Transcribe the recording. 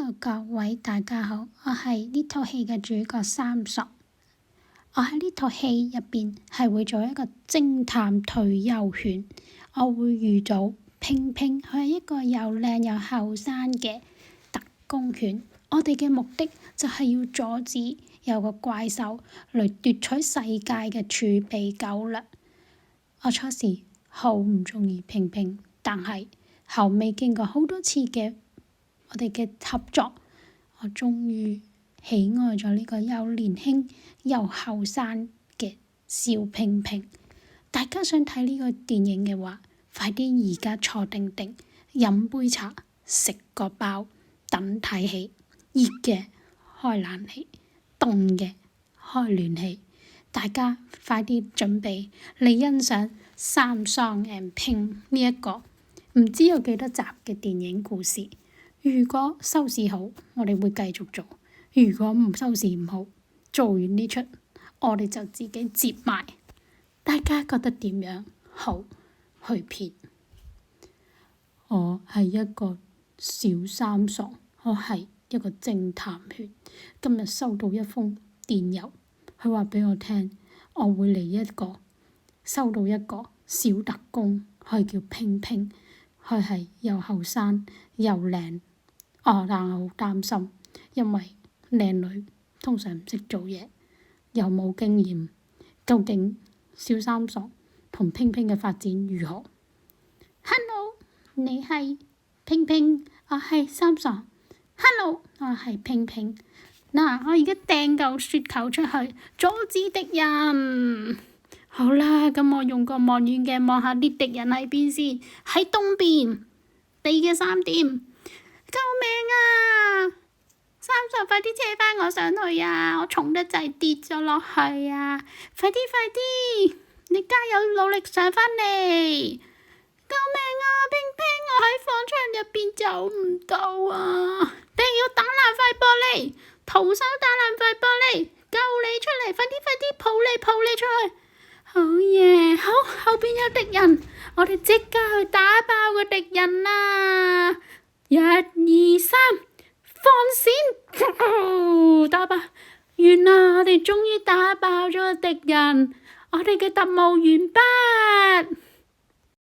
Hello， 各位大家好，我係呢套戲嘅主角三傻。我喺呢套戲入邊係會做一個偵探退休犬，我會遇到拼拼，佢係一個又靚又後生嘅特工犬。我哋嘅目的就係要阻止有個怪獸嚟奪取世界嘅儲備狗糧。我初時好唔中意拼拼，但係後尾經過好多次嘅我哋嘅合作，我終於喜愛咗呢個又年輕又後生嘅小拼拼。大家想睇呢個電影嘅話，快啲而家坐定定，飲杯茶，食個包，等睇戲。熱嘅開冷氣，凍嘅開暖氣。大家快啲準備嚟欣賞三桑 and 拼呢一個唔知有幾多集嘅電影故事。如果收視好，我哋會繼續做；如果唔收視唔好，做完呢出，我哋就自己接埋。大家覺得點樣？好，去片。我係一個小三傻，我係一個偵探犬。今日收到一封電郵，佢話畀我聽，我會嚟收到一個小特工，佢叫拼拼，佢係又後生又靚。但我好擔心，因為靚女通常唔識做嘢，又冇經驗。究竟小三傻同拼拼嘅發展如何 ？Hello， 你係拼拼，我係三傻。Hello， 我係拼拼。嗱，我而家掟嚿雪球出去，阻止敵人。好啦，咁我用個望遠鏡望下啲敵人喺邊先，喺東邊，你嘅3點。救命啊！三傻，快啲車返我上去啊！我重得滯跌咗落去啊！快啲！你加油努力上返嚟！救命啊！拼拼，我喺房窗入邊走唔到啊！定要打爛塊玻璃，徒手打爛塊玻璃，救你出嚟！快啲抱你出去！好嘢！好，後邊有敵人，我哋即刻去打爆個敵人啦！1、2、3，放閃！打爆！完啦！我哋終於打爆咗個敵人，我哋嘅特務完畢。